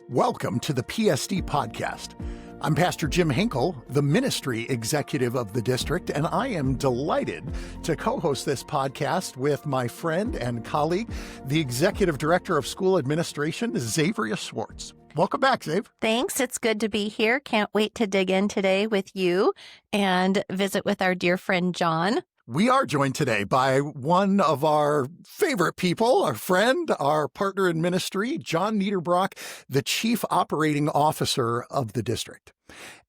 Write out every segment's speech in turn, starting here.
Welcome to the PSD Podcast. I'm Pastor Jim Hinkle, the ministry executive of the district, and I am delighted to co-host this podcast with my friend and colleague, the Executive Director of School Administration, Xavier Schwartz. Welcome back, Xav. Thanks. It's good to be here. Can't wait to dig in today with you and visit with our dear friend, John. We are joined today by one of our favorite people, our friend, our partner in ministry, John Niederbrock, the Chief Operating Officer of the district.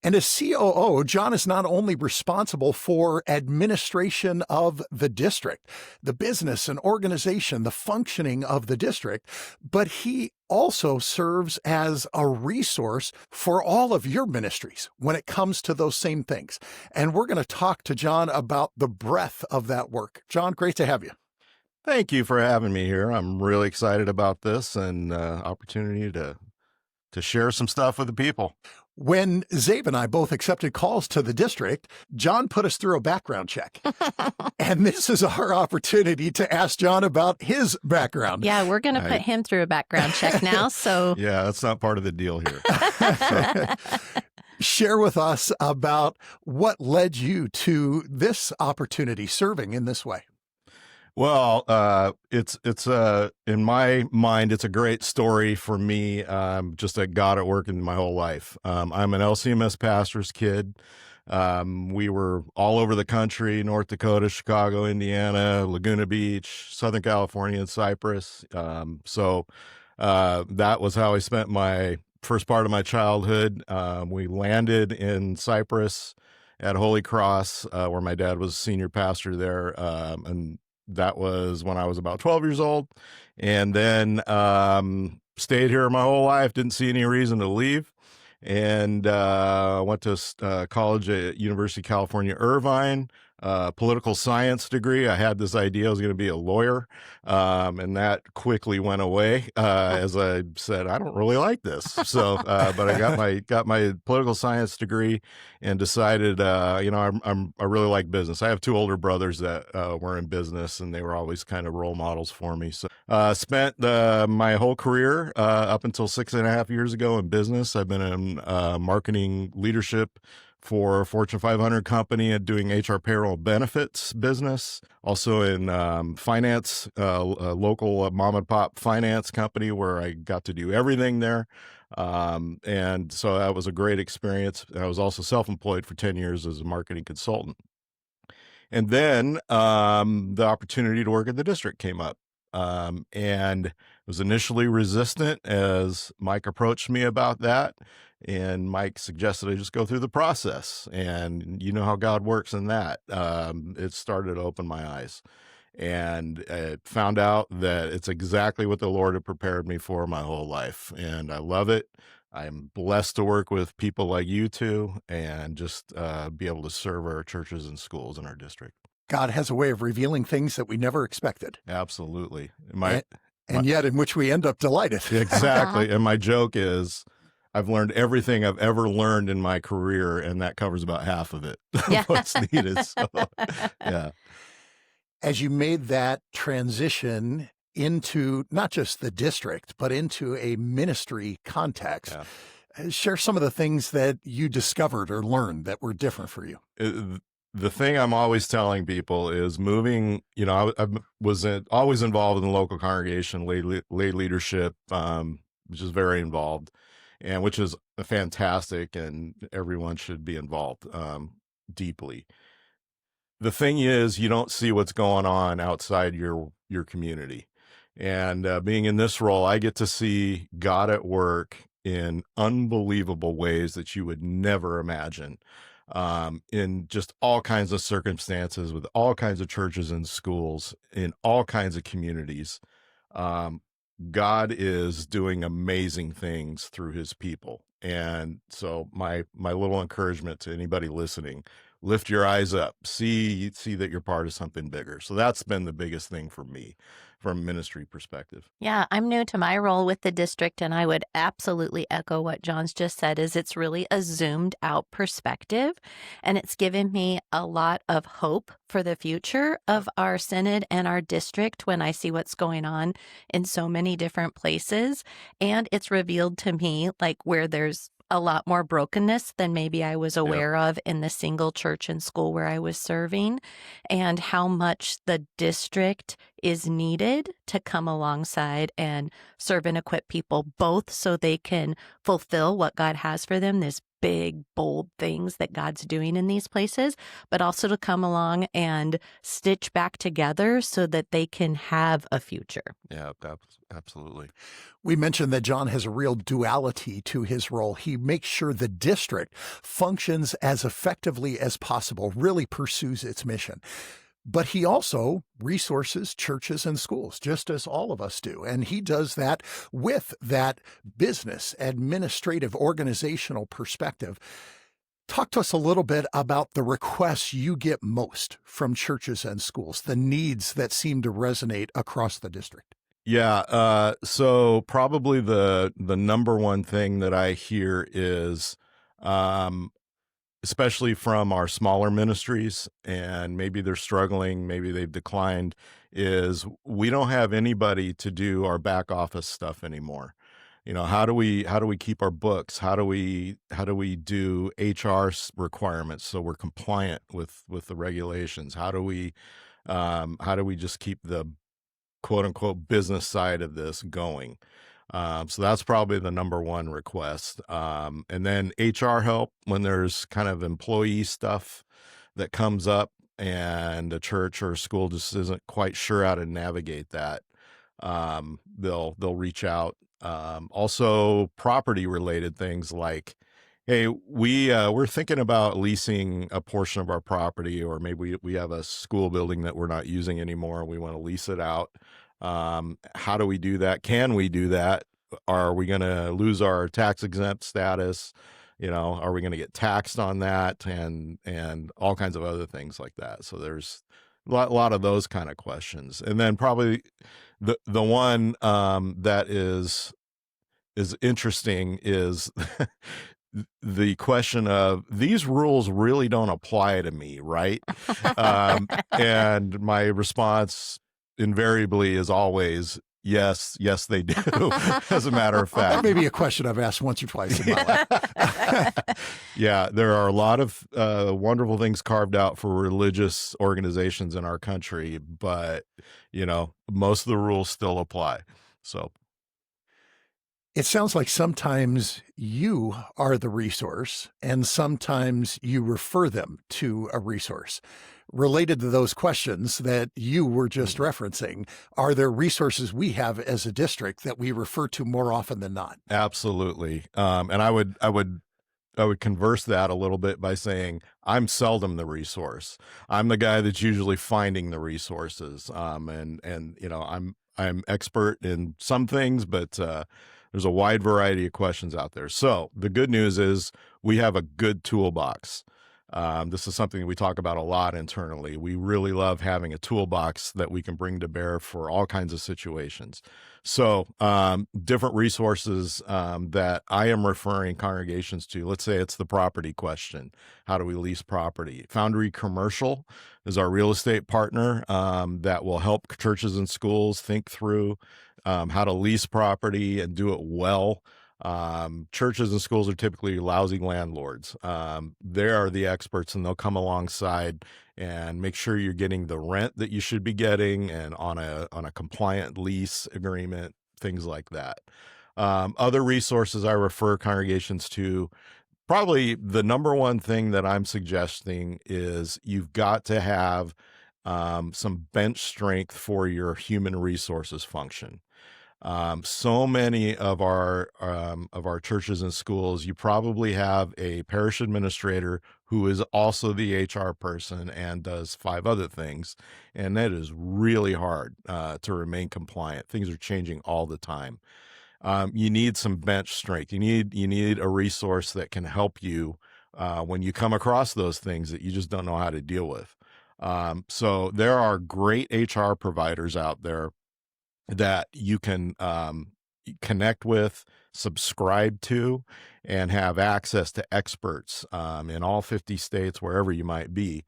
And as COO, John is not only responsible for administration of the district, the business and organization, the functioning of the district, but he also serves as a resource for all of your ministries when it comes to those same things. And we're going to talk to John about the breadth of that work. John, great to have you. Thank you for having me here. I'm really excited about this and opportunity to share some stuff with the people. When Zabe and I both accepted calls to the district, John put us through a background check. And this is our opportunity to ask John about his background. Yeah, we're going to put him through a background check now. So yeah, that's not part of the deal here. Share with us about what led you to this opportunity, serving in this way. Well, it's in my mind, it's a great story for me. Just that God at work in my whole life. I'm an LCMS pastor's kid. We were all over the country: North Dakota, Chicago, Indiana, Laguna Beach, Southern California, and Cyprus. So that was how I spent my first part of my childhood. We landed in Cyprus at Holy Cross, where my dad was senior pastor there, and that was when I was about 12 years old, and then stayed here my whole life. Didn't see any reason to leave, and went to college at University of California, Irvine, political science degree. I had this idea I was going to be a lawyer, and that quickly went away as I said, I don't really like this. So, but I got my political science degree and decided, I really like business. I have two older brothers that were in business, and they were always kind of role models for me. So, spent my whole career up until 6.5 years ago in business. I've been in marketing leadership for a Fortune 500 company and doing HR payroll benefits business. Also in finance, a local mom and pop finance company where I got to do everything there. And so that was a great experience. I was also self-employed for 10 years as a marketing consultant. And then the opportunity to work at the district came up. And was initially resistant as Mike approached me about that. And Mike suggested I just go through the process. And you know how God works in that. It started to open my eyes. And I found out that it's exactly what the Lord had prepared me for my whole life. And I love it. I'm blessed to work with people like you two and just be able to serve our churches and schools in our district. God has a way of revealing things that we never expected. Absolutely. And yet in which we end up delighted. Exactly. And my joke is I've learned everything I've ever learned in my career, and that covers about half of it, Yeah. what's needed. So, yeah. As you made that transition into not just the district, but into a ministry context, share some of the things that you discovered or learned that were different for you. The thing I'm always telling people is moving, I was always involved in the local congregation, lay leadership, which is very involved, and which is fantastic, and everyone should be involved deeply. The thing is, you don't see what's going on outside your community. And being in this role, I get to see God at work in unbelievable ways that you would never imagine. In just all kinds of circumstances with all kinds of churches and schools in all kinds of communities. God is doing amazing things through his people. And so my little encouragement to anybody listening, lift your eyes up, see that you're part of something bigger. So that's been the biggest thing for me from a ministry perspective. Yeah, I'm new to my role with the district, and I would absolutely echo what John's just said, is it's really a zoomed out perspective, and it's given me a lot of hope for the future of our synod and our district when I see what's going on in so many different places. And it's revealed to me like where there's a lot more brokenness than maybe I was aware of in the single church and school where I was serving, and how much the district is needed to come alongside and serve and equip people, both so they can fulfill what God has for them, this big, bold things that God's doing in these places, but also to come along and stitch back together so that they can have a future. Yeah, absolutely. We mentioned that John has a real duality to his role. He makes sure the district functions as effectively as possible, really pursues its mission. But he also resources churches and schools, just as all of us do. And he does that with that business, administrative, organizational perspective. Talk to us a little bit about the requests you get most from churches and schools, the needs that seem to resonate across the district. Yeah. So probably the number one thing that I hear is, especially from our smaller ministries, and maybe they're struggling, maybe they've declined, is we don't have anybody to do our back office stuff anymore. How do we keep our books? How do we do HR requirements so we're compliant with the regulations? How do we just keep the quote unquote business side of this going? So that's probably the number one request. And then HR help when there's kind of employee stuff that comes up and a church or a school just isn't quite sure how to navigate that. They'll reach out. Also property related things like, hey, we're thinking about leasing a portion of our property, or maybe we have a school building that we're not using anymore. We want to lease it out. How do we do that? Can we do that? Are we going to lose our tax exempt status? Are we going to get taxed on that? And all kinds of other things like that. So there's a lot of those kind of questions. And then probably the one that is interesting is the question of, these rules really don't apply to me, right? And my response invariably is always, yes, they do, as a matter of fact. That may be a question I've asked once or twice in my life. Yeah, there are a lot of wonderful things carved out for religious organizations in our country, but, most of the rules still apply. So it sounds like sometimes you are the resource and sometimes you refer them to a resource. Related to those questions that you were just referencing, are there resources we have as a district that we refer to more often than not? Absolutely. And I would converse that a little bit by saying I'm seldom the resource. I'm the guy that's usually finding the resources. I'm expert in some things, but there's a wide variety of questions out there. So the good news is we have a good toolbox. This is something that we talk about a lot internally. We really love having a toolbox that we can bring to bear for all kinds of situations. So different resources that I am referring congregations to. Let's say it's the property question. How do we lease property? Foundry Commercial is our real estate partner that will help churches and schools think through how to lease property and do it well. Churches and schools are typically lousy landlords. They are the experts, and they'll come alongside and make sure you're getting the rent that you should be getting, and on a compliant lease agreement, things like that. Other resources I refer congregations to, probably the number one thing that I'm suggesting is you've got to have some bench strength for your human resources function. So many of our churches and schools, you probably have a parish administrator who is also the HR person and does 5 other things, and that is really hard to remain compliant. Things are changing all the time. You need some bench strength. You need a resource that can help you when you come across those things that you just don't know how to deal with. So there are great HR providers out there that you can connect with, subscribe to, and have access to experts in all 50 states, wherever you might be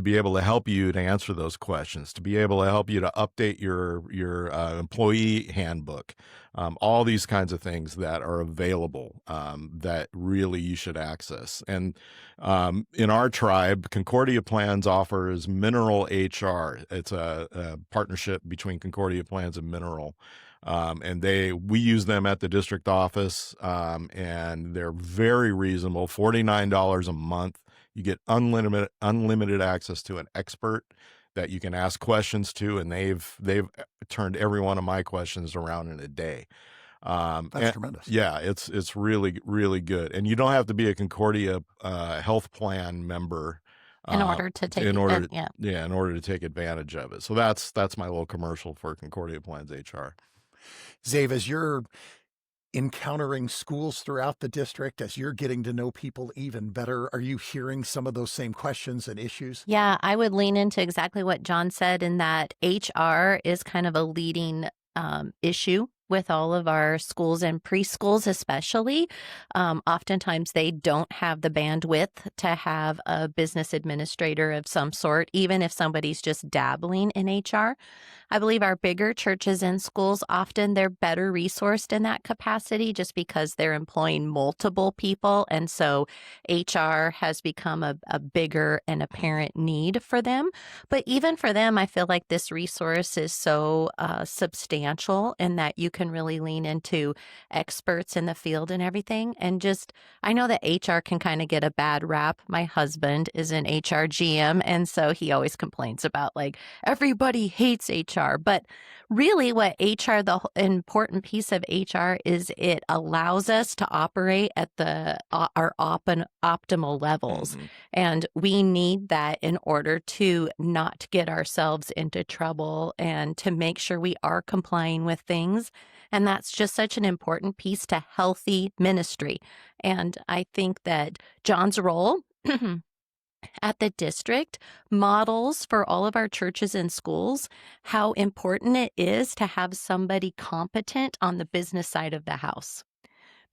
able to help you to answer those questions, to be able to help you to update your employee handbook, all these kinds of things that are available that really you should access. And in our tribe, Concordia Plans offers Mineral HR. It's a partnership between Concordia Plans and Mineral. And we use them at the district office, and they're very reasonable, $49 a month. You get unlimited access to an expert that you can ask questions to, and they've turned every one of my questions around in a day. That's tremendous. Yeah, it's really, really good. And you don't have to be a Concordia health plan member in order to take in order to take advantage of it. So that's my little commercial for Concordia Plans HR. Zave, as you're encountering schools throughout the district, as you're getting to know people even better, are you hearing some of those same questions and issues? Yeah, I would lean into exactly what John said, in that HR is kind of a leading issue with all of our schools and preschools, especially. Oftentimes, they don't have the bandwidth to have a business administrator of some sort, even if somebody's just dabbling in HR. I believe our bigger churches and schools, often they're better resourced in that capacity just because they're employing multiple people. And so HR has become a bigger and apparent need for them. But even for them, I feel like this resource is so substantial in that you can really lean into experts in the field and everything. And just, I know that HR can kind of get a bad rap. My husband is an HR GM, and so he always complains about like, everybody hates HR. But really what HR, the important piece of HR is it allows us to operate at our optimal levels. Mm-hmm. And we need that in order to not get ourselves into trouble and to make sure we are complying with things. And that's just such an important piece to healthy ministry. And I think that John's role at the district models for all of our churches and schools how important it is to have somebody competent on the business side of the house.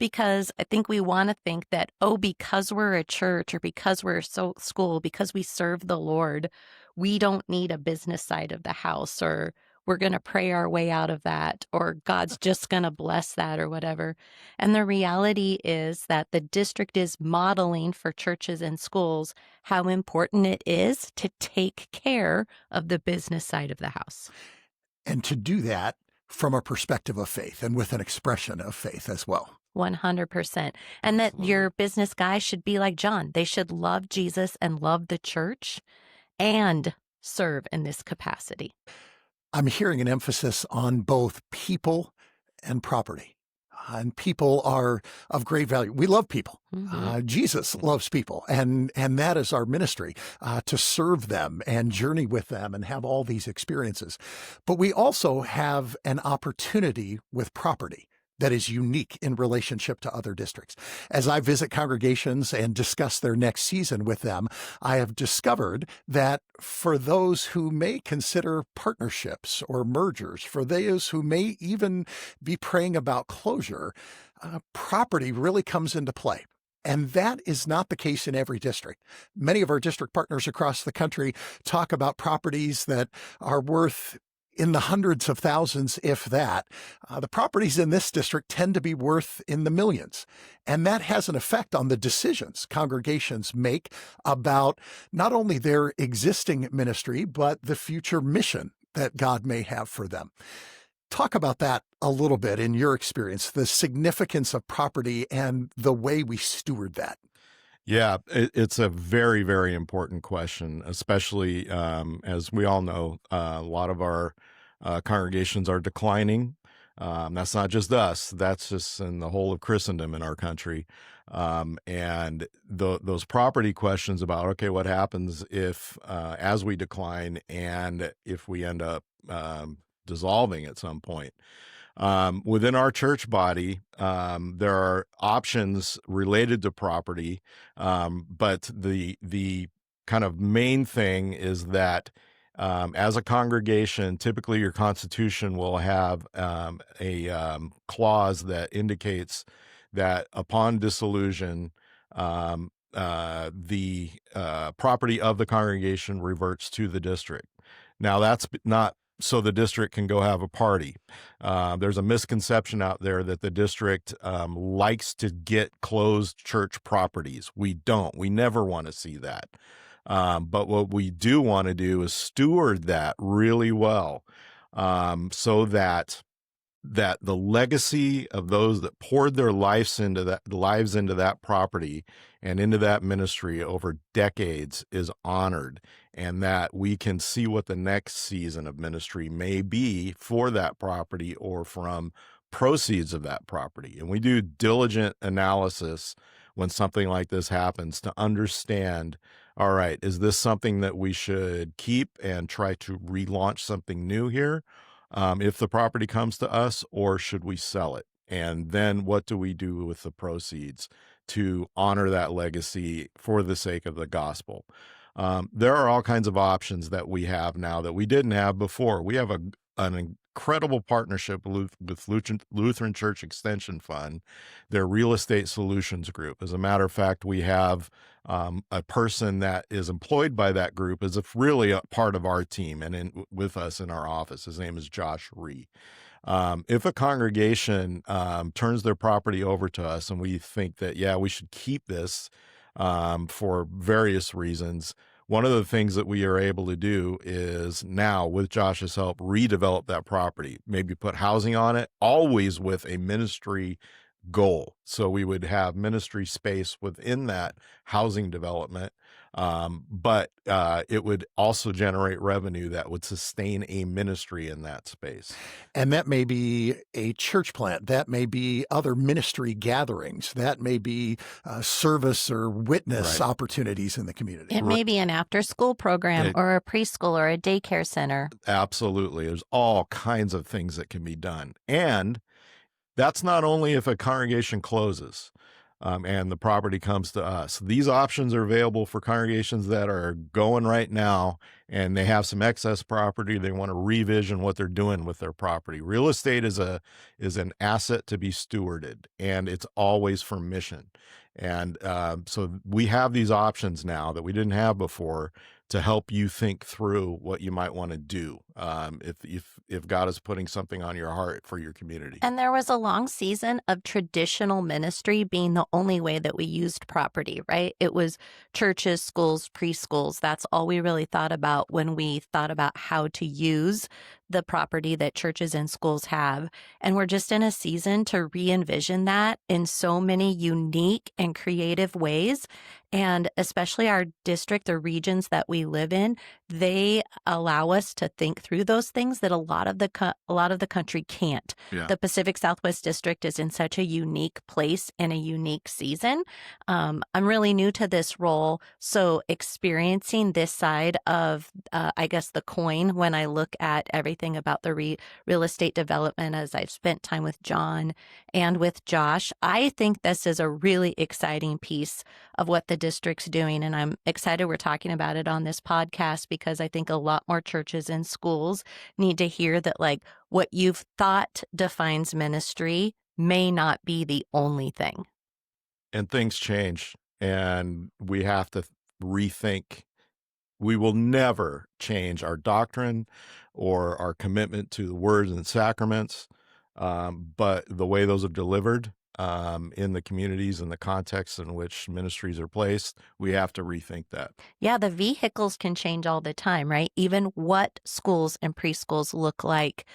Because I think we want to think that, because we're a church or because we're a school, because we serve the Lord, we don't need a business side of the house, or we're going to pray our way out of that, or God's just going to bless that, or whatever. And the reality is that the district is modeling for churches and schools how important it is to take care of the business side of the house. And to do that from a perspective of faith and with an expression of faith as well. 100%. And that your business guys should be like John. They should love Jesus and love the church and serve in this capacity. I'm hearing an emphasis on both people and property. And people are of great value. We love people. Mm-hmm. Jesus loves people. And that is our ministry, to serve them and journey with them and have all these experiences. But we also have an opportunity with property that is unique in relationship to other districts. As I visit congregations and discuss their next season with them, I have discovered that for those who may consider partnerships or mergers, for those who may even be praying about closure, property really comes into play. And that is not the case in every district. Many of our district partners across the country talk about properties that are worth in the hundreds of thousands, if that. The properties in this district tend to be worth in the millions. And that has an effect on the decisions congregations make about not only their existing ministry, but the future mission that God may have for them. Talk about that a little bit in your experience, the significance of property and the way we steward that. Yeah, it's a very, very important question, especially as we all know, a lot of our congregations are declining. That's not just us, that's just in the whole of Christendom in our country. And those property questions about, okay, what happens if, as we decline and if we end up dissolving at some point? Within our church body, there are options related to property, but the kind of main thing is that as a congregation, typically your constitution will have a clause that indicates that upon dissolution, the property of the congregation reverts to the district. Now, that's not so the district can go have a party. There's a misconception out there that the district likes to get closed church properties. We don't. We never want to see that. But what we do want to do is steward that really well, so that the legacy of those that poured their lives into that property and into that ministry over decades is honored, and that we can see what the next season of ministry may be for that property or from proceeds of that property. And we do diligent analysis when something like this happens to understand, all right, is this something that we should keep and try to relaunch something new here? If the property comes to us, or should we sell it? And then what do we do with the proceeds to honor that legacy for the sake of the gospel? There are all kinds of options that we have now that we didn't have before. We have an incredible partnership with Lutheran Church Extension Fund, their real estate solutions group. As a matter of fact, we have a person that is employed by that group is really a part of our team and with us in our office. His name is Josh Ree. If a congregation turns their property over to us and we think that, yeah, we should keep this for various reasons, one of the things that we are able to do is now, with Josh's help, redevelop that property, maybe put housing on it, always with a ministry goal. So we would have ministry space within that housing development, but it would also generate revenue that would sustain a ministry in that space. And that may be a church plant. That may be other ministry gatherings. That may be service or witness opportunities in the community. It may be an after-school program or a preschool or a daycare center. Absolutely. There's all kinds of things that can be done. And that's not only if a congregation closes and the property comes to us. These options are available for congregations that are going right now and they have some excess property. They want to revision what they're doing with their property. Real estate is an asset to be stewarded, and it's always for mission. And so we have these options now that we didn't have before to help you think through what you might want to do if God is putting something on your heart for your community. And there was a long season of traditional ministry being the only way that we used property, right? It was churches, schools, preschools. That's all we really thought about when we thought about how to use the property that churches and schools have. And we're just in a season to re-envision that in so many unique and creative ways. And especially our district, the regions that we live in, they allow us to think through those things that a lot of the country can't. Yeah. The Pacific Southwest District is in such a unique place in a unique season. I'm really new to this role, so experiencing this side of, I guess, the coin when I look at everything about the real estate development as I've spent time with John and with Josh, I think this is a really exciting piece of what the district's doing. And I'm excited we're talking about it on this podcast because I think a lot more churches and schools need to hear that, like, what you've thought defines ministry may not be the only thing. And things change, and we have to rethink. We will never change our doctrine or our commitment to the words and sacraments, but the way those are delivered in the communities and the context in which ministries are placed, we have to rethink that. Yeah, the vehicles can change all the time, right? Even what schools and preschools look like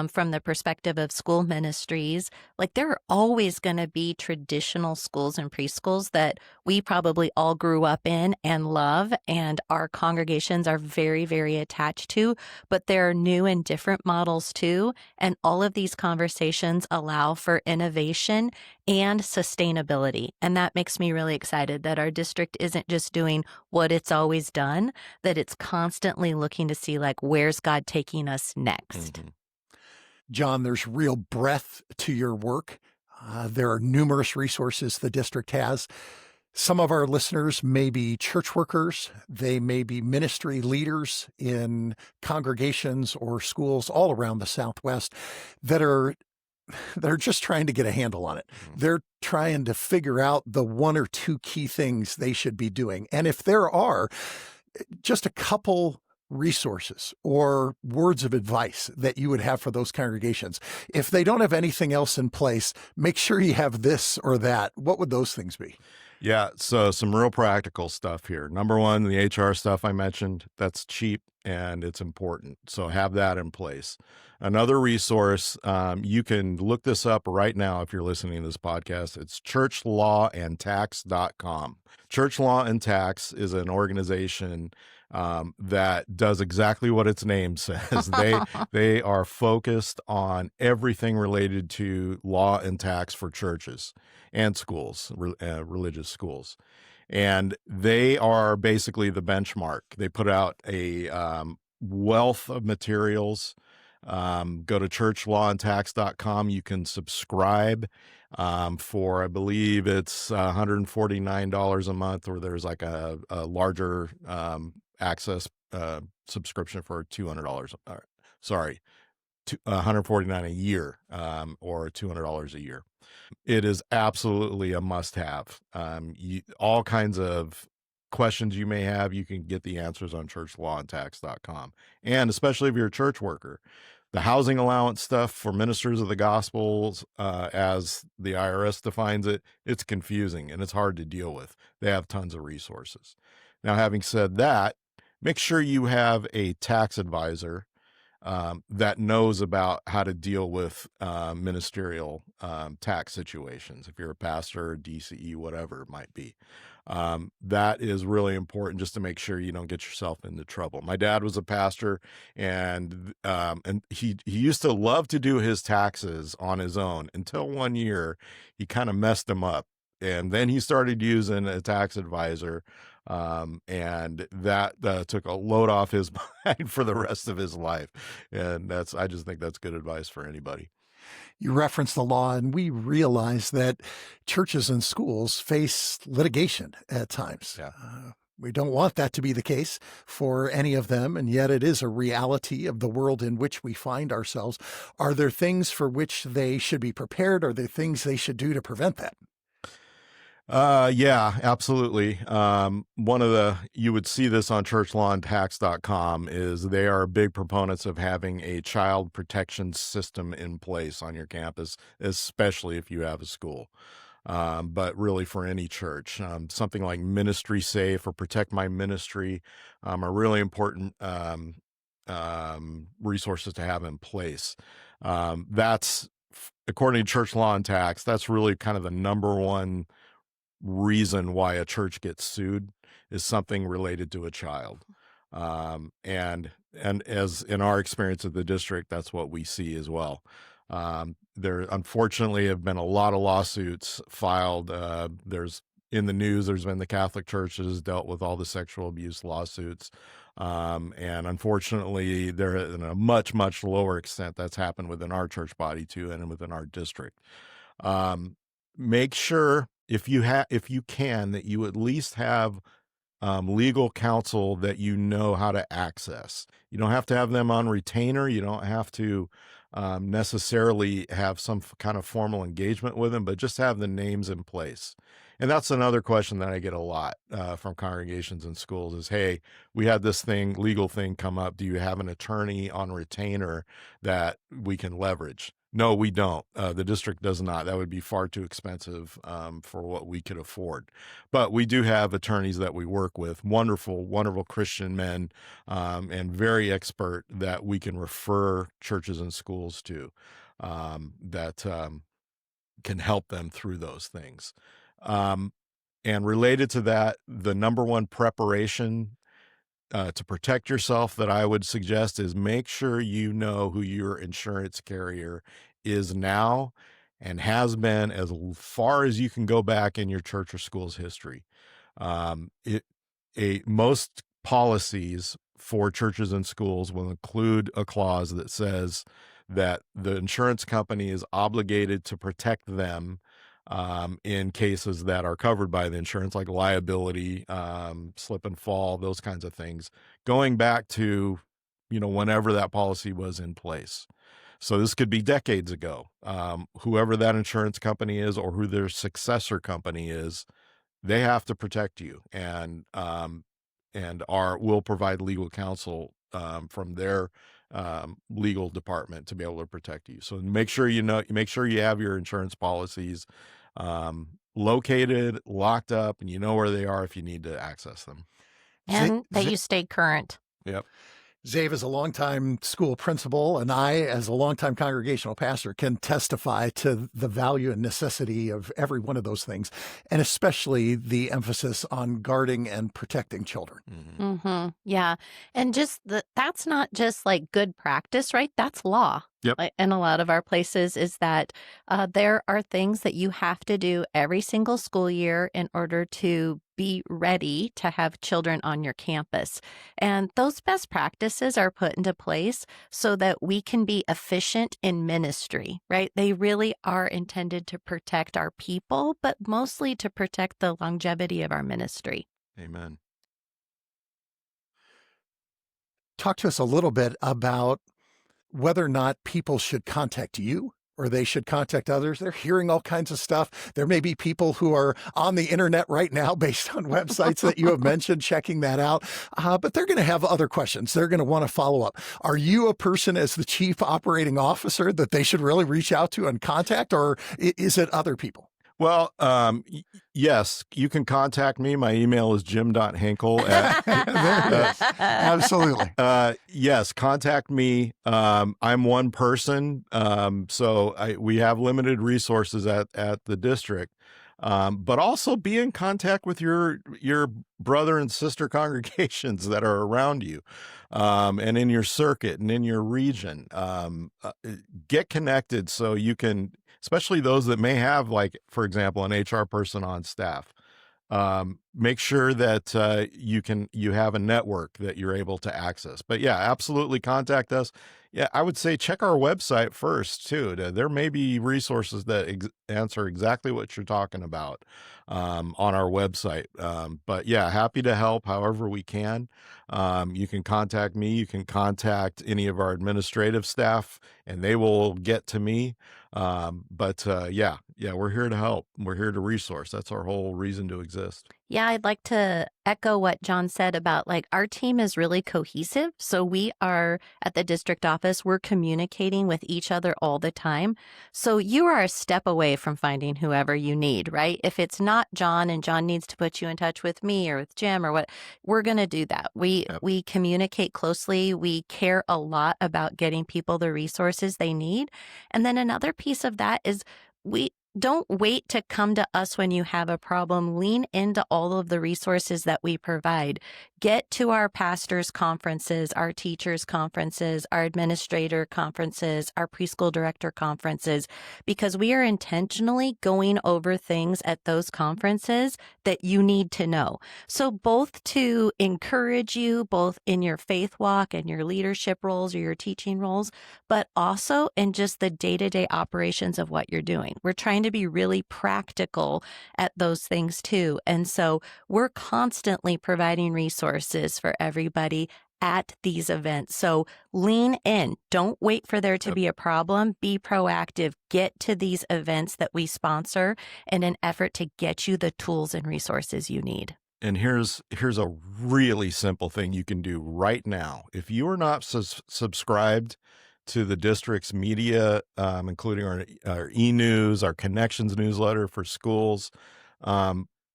from the perspective of school ministries. Like, there are always going to be traditional schools and preschools that we probably all grew up in and love, and our congregations are very, very attached to, but there are new and different models too. And all of these conversations allow for innovation and sustainability. And that makes me really excited that our district isn't just doing what it's always done, that it's constantly looking to see, like, where's God taking us next? Mm-hmm. John, there's real breadth to your work. There are numerous resources the district has. Some of our listeners may be church workers. They may be ministry leaders in congregations or schools all around the Southwest that are just trying to get a handle on it. They're trying to figure out the one or two key things they should be doing. And if there are just a couple resources or words of advice that you would have for those congregations, if they don't have anything else in place, make sure you have this or that. What would those things be? Yeah, so some real practical stuff here. Number one, the HR stuff I mentioned, that's cheap and it's important. So have that in place. Another resource, you can look this up right now if you're listening to this podcast. It's churchlawandtax.com. Church Law and Tax is an organization that does exactly what its name says. They are focused on everything related to law and tax for churches and schools, religious schools. And they are basically the benchmark. They put out a wealth of materials. Go to churchlawandtax.com. You can subscribe for, I believe it's $149 a month, or there's like a larger access subscription for $200. Sorry, $149 a year, or $200 a year. It is absolutely a must-have. All kinds of questions you may have, you can get the answers on churchlawandtax.com. And especially if you're a church worker, the housing allowance stuff for ministers of the gospels, as the IRS defines it, it's confusing and it's hard to deal with. They have tons of resources. Now, having said that, make sure you have a tax advisor that knows about how to deal with ministerial tax situations. If you're a pastor, DCE, whatever it might be, that is really important, just to make sure you don't get yourself into trouble. My dad was a pastor, and he used to love to do his taxes on his own until one year he kind of messed them up. And then he started using a tax advisor, and that took a load off his mind for the rest of his life. And I just think that's good advice for anybody. You referenced the law, and we realize that churches and schools face litigation at times. Yeah. We don't want that to be the case for any of them, and yet it is a reality of the world in which we find ourselves. Are there things for which they should be prepared? Are there things they should do to prevent that? Yeah, absolutely. You would see this on churchlawandtax.com, is they are big proponents of having a child protection system in place on your campus, especially if you have a school. But really for any church, something like Ministry Safe or Protect My Ministry are really important resources to have in place. That's, according to Church Law and Tax, that's really kind of the number one reason why a church gets sued, is something related to a child. And as in our experience at the district, that's what we see as well. There unfortunately have been a lot of lawsuits filed. There's in the news, there's been the Catholic Church that has dealt with all the sexual abuse lawsuits. And unfortunately, there in a much, much lower extent, that's happened within our church body too, and within our district. Make sure, if you can, that you at least have legal counsel that you know how to access. You don't have to have them on retainer. You don't have to necessarily have some kind of formal engagement with them, but just have the names in place. And that's another question that I get a lot from congregations and schools is, hey, we had this legal thing come up. Do you have an attorney on retainer that we can leverage? No, we don't. The district does not. That would be far too expensive for what we could afford. But we do have attorneys that we work with, wonderful, wonderful Christian men, and very expert, that we can refer churches and schools to, that can help them through those things. And related to that, the number one preparation to protect yourself that I would suggest is make sure you know who your insurance carrier is now and has been as far as you can go back in your church or school's history. Most policies for churches and schools will include a clause that says that the insurance company is obligated to protect them in cases that are covered by the insurance, like liability, slip and fall, those kinds of things, going back to, whenever that policy was in place. So this could be decades ago. Whoever that insurance company is or who their successor company is, they have to protect you and will provide legal counsel from their legal department to be able to protect you. So make sure you have your insurance policies located, locked up, and you know where they are if you need to access them. And that you stay current. Yep. Zave, as a longtime school principal, and I, as a longtime congregational pastor, can testify to the value and necessity of every one of those things, and especially the emphasis on guarding and protecting children. Mm-hmm. Yeah. And that's not just like good practice, right? That's law. Yep. In a lot of our places is that there are things that you have to do every single school year in order to be ready to have children on your campus. And those best practices are put into place so that we can be efficient in ministry, right? They really are intended to protect our people, but mostly to protect the longevity of our ministry. Amen. Talk to us a little bit about whether or not people should contact you or they should contact others. They're hearing all kinds of stuff. There may be people who are on the internet right now based on websites that you have mentioned, checking that out. But they're going to have other questions. They're going to want to follow up. Are you a person as the chief operating officer that they should really reach out to and contact, or is it other people? Well, yes, you can contact me. My email is jim.henkel Absolutely. Yes, contact me. I'm one person, so we have limited resources at the district. But also be in contact with your brother and sister congregations that are around you, and in your circuit and in your region. Get connected so you can, especially those that may have, like, for example, an HR person on staff. Make sure that you have a network that you're able to access. But yeah, absolutely contact us. Yeah, I would say check our website first too. There may be resources that answer exactly what you're talking about on our website. But yeah, happy to help however we can. You can contact me. You can contact any of our administrative staff, and they will get to me. But yeah, we're here to help. We're here to resource. That's our whole reason to exist. Yeah, I'd like to echo what John said about, like, our team is really cohesive. So we are at the district office, we're communicating with each other all the time. So you are a step away from finding whoever you need, right? If it's not John and John needs to put you in touch with me or with Jim or what, we're going to do that. We communicate closely. We care a lot about getting people the resources they need. And then another piece of that is we don't wait to come to us when you have a problem. Lean into all of the resources that we provide. Get to our pastors' conferences, our teachers' conferences, our administrator conferences, our preschool director conferences, because we are intentionally going over things at those conferences that you need to know. So both to encourage you, both in your faith walk and your leadership roles or your teaching roles, but also in just the day-to-day operations of what you're doing. We're trying to be really practical at those things too. And so we're constantly providing resources for everybody at these events. So lean in. Don't wait for there to be a problem. Be proactive. Get to these events that we sponsor in an effort to get you the tools and resources you need. And here's a really simple thing you can do right now. If you are not subscribed to the district's media, including our e-news, our connections newsletter for schools,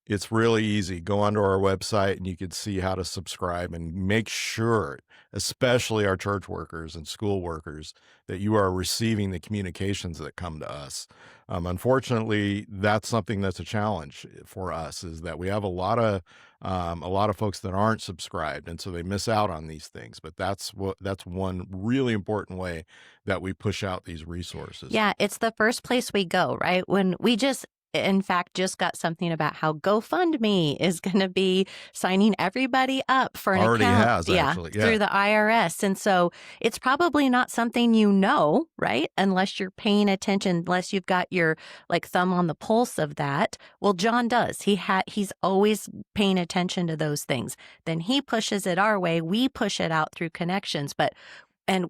it's really easy. Go onto our website and you can see how to subscribe, and make sure, especially our church workers and school workers, that you are receiving the communications that come to us. Unfortunately, that's something that's a challenge for us, is that we have a lot of folks that aren't subscribed, and so they miss out on these things. But that's one really important way that we push out these resources. Yeah, it's the first place we go, right? When in fact, just got something about how GoFundMe is going to be signing everybody up for an Already account. has, actually. Yeah. Through the IRS. And so it's probably not something you know, right? Unless you're paying attention, unless you've got your thumb on the pulse of that. Well, John does. He's always paying attention to those things. Then he pushes it our way. We push it out through connections. But and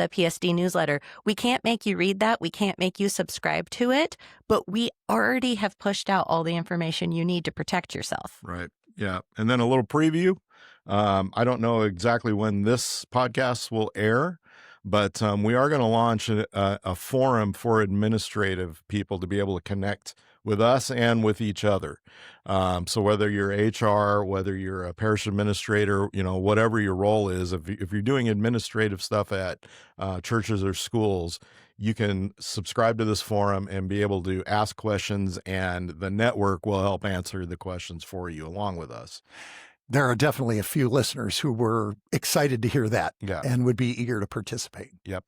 the PSD newsletter. We can't make you read that. We can't make you subscribe to it, but we already have pushed out all the information you need to protect yourself. Right. Yeah. And then a little preview. I don't know exactly when this podcast will air, but we are going to launch a forum for administrative people to be able to connect with us and with each other. So whether you're HR, whether you're a parish administrator, whatever your role is, if you're doing administrative stuff at churches or schools, you can subscribe to this forum and be able to ask questions, and the network will help answer the questions for you along with us. There are definitely a few listeners who were excited to hear that and would be eager to participate. Yep.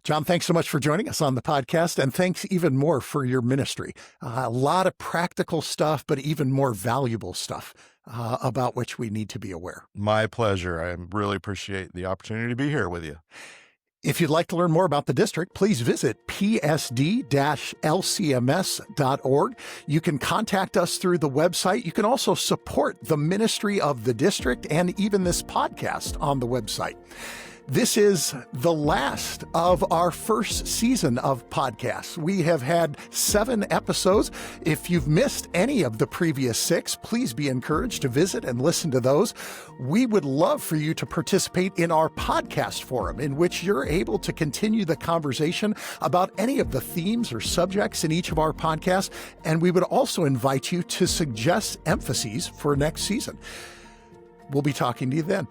John, thanks so much for joining us on the podcast, and thanks even more for your ministry. A lot of practical stuff, but even more valuable stuff about which we need to be aware. My pleasure. I really appreciate the opportunity to be here with you. If you'd like to learn more about the district, please visit psd-lcms.org. You can contact us through the website. You can also support the ministry of the district and even this podcast on the website. This is the last of our first season of podcasts. We have had 7 episodes. If you've missed any of the previous 6, please be encouraged to visit and listen to those. We would love for you to participate in our podcast forum, in which you're able to continue the conversation about any of the themes or subjects in each of our podcasts. And we would also invite you to suggest emphases for next season. We'll be talking to you then.